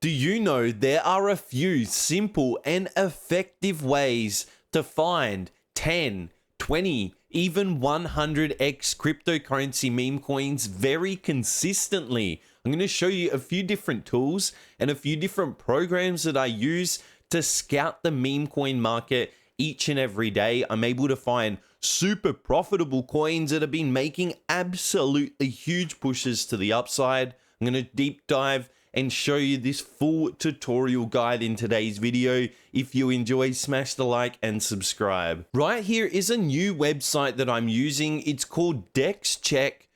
Do you know there are a few simple and effective ways to find 10, 20, even 100x cryptocurrency meme coins very consistently? I'm going to show you a few different tools and a few different programs that I use to scout the meme coin market each and every day. I'm able to find super profitable coins that have been making absolutely huge pushes to the upside. I'm going to deep dive and show you this full tutorial guide in today's video. If you enjoy, smash the like and subscribe. Right here is a new website that I'm using. It's called Dexcheck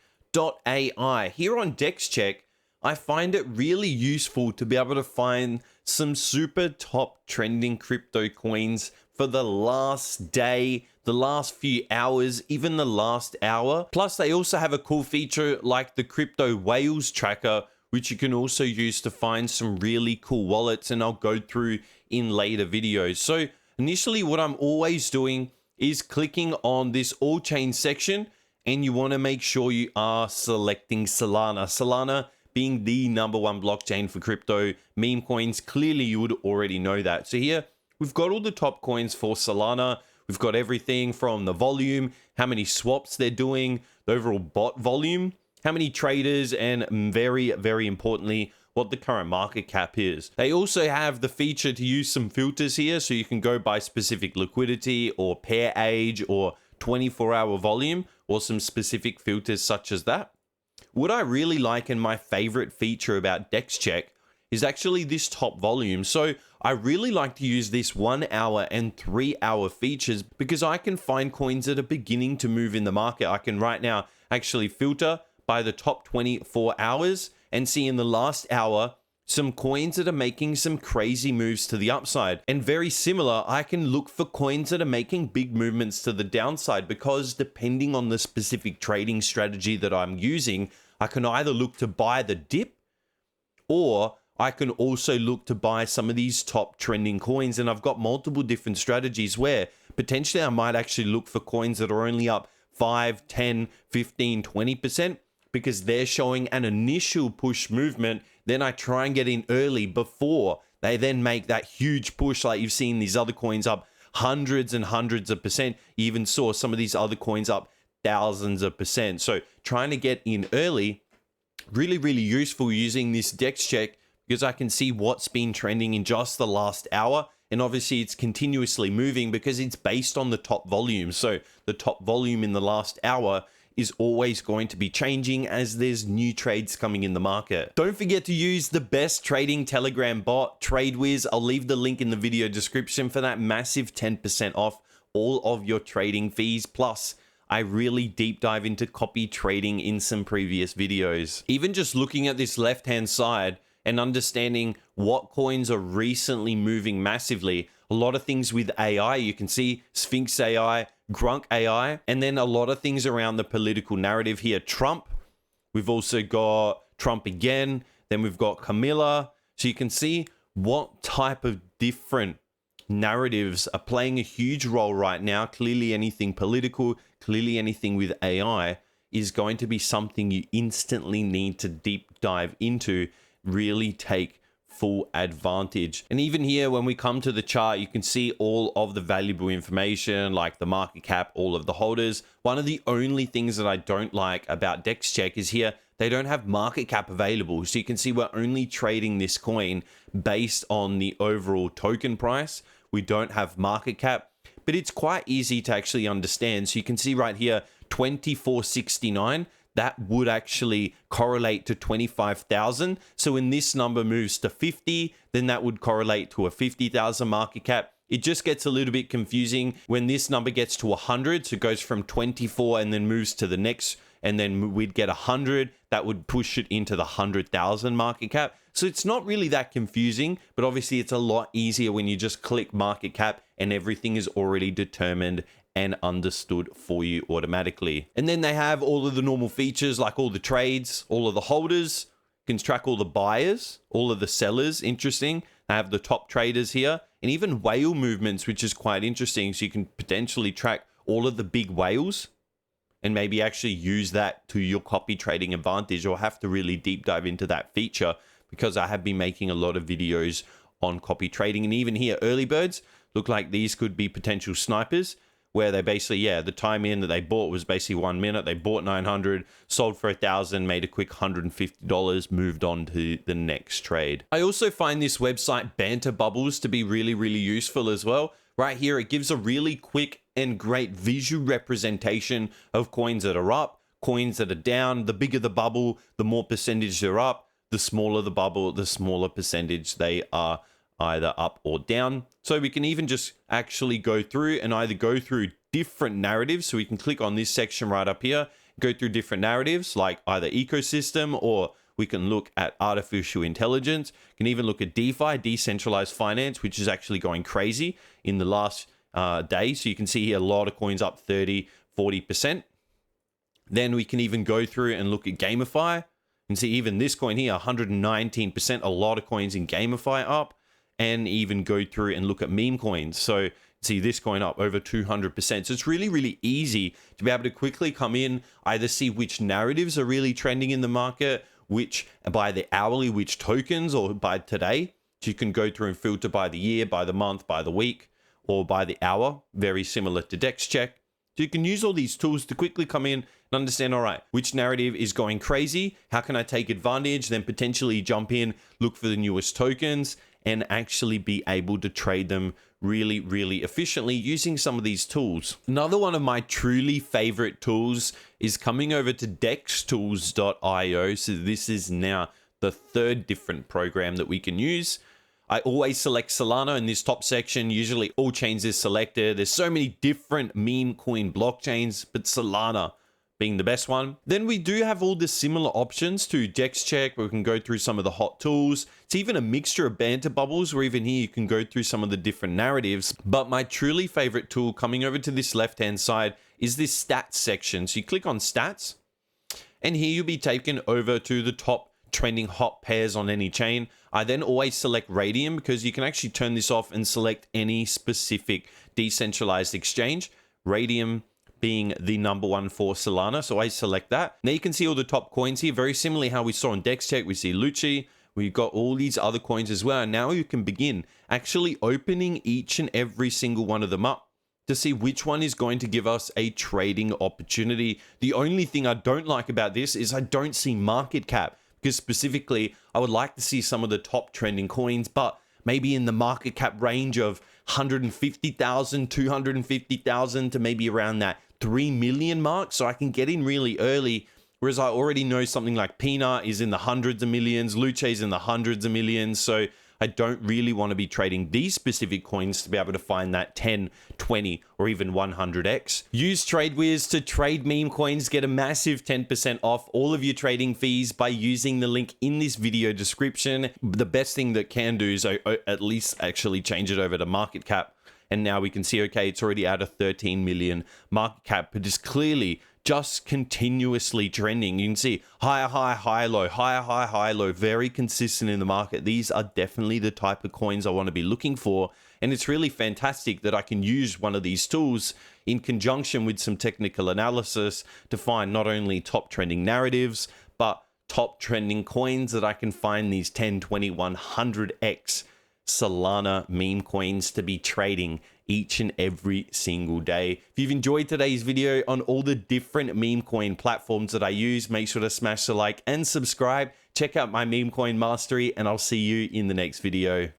Ai. Here on Dexcheck, I find it really useful to be able to find some super top trending crypto coins for the last day, the last few hours, even the last hour. Plus, they also have a cool feature like the crypto whales tracker, which you can also use to find some really cool wallets, and I'll go through in later videos. So initially what I'm always doing is clicking on this all chain section, and you want to make sure you are selecting Solana. Solana being the #1 blockchain for crypto meme coins. Clearly you would already know that. So here we've got all the top coins for Solana. We've got everything from the volume, how many swaps they're doing, the overall bot volume, how many traders, and very, very importantly, what the current market cap is. They also have the feature to use some filters here, so you can go by specific liquidity or pair age or 24-hour volume, or some specific filters such as that. What I really like, and my favorite feature about Dexcheck, is actually this top volume. So I really like to use this 1 hour and 3 hour features because I can find coins that are beginning to move in the market. I can right now actually filter by the top 24 hours and see in the last hour some coins that are making some crazy moves to the upside. And very similar, I can look for coins that are making big movements to the downside, because depending on the specific trading strategy that I'm using, I can either look to buy the dip, or I can also look to buy some of these top trending coins. And I've got multiple different strategies where potentially I might actually look for coins that are only up 5, 10, 15, 20%, because they're showing an initial push movement. Then I try and get in early before they then make that huge push, like you've seen these other coins up hundreds and hundreds of percent. You even saw some of these other coins up thousands of percent. So trying to get in early, really, really useful using this Dexcheck, because I can see what's been trending in just the last hour. And obviously it's continuously moving because it's based on the top volume. So the top volume in the last hour is always going to be changing as there's new trades coming in the market. Don't forget to use the best trading Telegram bot, TradeWiz. I'll leave the link in the video description for that massive 10% off all of your trading fees. Plus, I really deep dive into copy trading in some previous videos. Even just looking at this left-hand side and understanding what coins are recently moving massively. A lot of things with AI, you can see Sphinx AI, Grunk AI, and then a lot of things around the political narrative here. Trump, we've also got Trump again, then we've got Camilla. So you can see what type of different narratives are playing a huge role right now. Clearly anything political, clearly anything with AI is going to be something you instantly need to deep dive into, really take full advantage. And even here, when we come to the chart, you can see all of the valuable information like the market cap, all of the holders. One of the only things that I don't like about Dexcheck is here, they don't have market cap available. So you can see we're only trading this coin based on the overall token price. We don't have market cap, but it's quite easy to actually understand. So you can see right here, 2469, that would actually correlate to 25,000. So when this number moves to 50, then that would correlate to a 50,000 market cap. It just gets a little bit confusing when this number gets to 100. So it goes from 24 and then moves to the next, and then we'd get 100. That would push it into the 100,000 market cap. So it's not really that confusing, but obviously it's a lot easier when you just click market cap and everything is already determined and understood for you automatically. And then they have all of the normal features like all the trades, all of the holders, you can track all the buyers, all of the sellers. Interesting. They have the top traders here, and even whale movements, which is quite interesting. So you can potentially track all of the big whales and maybe actually use that to your copy trading advantage, or have to really deep dive into that feature because I have been making a lot of videos on copy trading. And even here, early birds look like these could be potential snipers, where they basically, yeah, the time in that they bought was basically 1 minute. They bought 900, sold for 1,000, made a quick $150, moved on to the next trade. I also find this website Banter Bubbles to be really, really useful as well. Right here, it gives a really quick and great visual representation of coins that are up, coins that are down. The bigger the bubble, the more percentage they're up. The smaller the bubble, the smaller percentage they are either up or down. So we can even just actually go through and either go through different narratives. So we can click on this section right up here, go through different narratives like either ecosystem, or we can look at artificial intelligence. You can even look at DeFi, decentralized finance, which is actually going crazy in the last day. So you can see here a lot of coins up 30, 40%. Then we can even go through and look at GameFi and see even this coin here, 119%, a lot of coins in GameFi up. And even go through and look at meme coins. So see this coin up over 200%. So it's really, really easy to be able to quickly come in, either see which narratives are really trending in the market, which by the hourly, which tokens, or by today. So you can go through and filter by the year, by the month, by the week, or by the hour, very similar to Dexcheck. So you can use all these tools to quickly come in and understand, all right, which narrative is going crazy? How can I take advantage? Then potentially jump in, look for the newest tokens, and actually be able to trade them really, really efficiently using some of these tools. Another one of my truly favorite tools is coming over to Dextools.io. So this is now the third different program that we can use. I always select Solana in this top section. Usually all chains is selected. There's so many different meme coin blockchains, but Solana being the best one. Then we do have all the similar options to Dexcheck, where we can go through some of the hot tools. It's even a mixture of Banter Bubbles, where even here you can go through some of the different narratives. But my truly favorite tool coming over to this left-hand side is this stats section. So you click on stats, and here you'll be taken over to the top trending hot pairs on any chain. I then always select Radium, because you can actually turn this off and select any specific decentralized exchange. Radium being the #1 for Solana, so I select that. Now you can see all the top coins here, very similarly how we saw in Dexcheck. We see Lucci, we've got all these other coins as well. And now you can begin actually opening each and every single one of them up to see which one is going to give us a trading opportunity. The only thing I don't like about this is I don't see market cap, because specifically I would like to see some of the top trending coins, but maybe in the market cap range of 150,000, 250,000 to maybe around that 3 million mark, so I can get in really early. Whereas I already know something like Peanut is in the hundreds of millions, Luce is in the hundreds of millions, so I don't really want to be trading these specific coins to be able to find that 10, 20, or even 100x. Use TradeWiz to trade meme coins, get a massive 10% off all of your trading fees by using the link in this video description. The best thing that can do is at least actually change it over to market cap. And now we can see, okay, it's already at a 13 million market cap, but it's clearly just continuously trending. You can see higher, high, high, low, higher, high, high, low, very consistent in the market. These are definitely the type of coins I want to be looking for. And it's really fantastic that I can use one of these tools in conjunction with some technical analysis to find not only top trending narratives, but top trending coins that I can find these 10, 20, 100x Solana meme coins to be trading each and every single day. If you've enjoyed today's video on all the different meme coin platforms that I use, make sure to smash the like and subscribe. Check out my meme coin mastery, and I'll see you in the next video.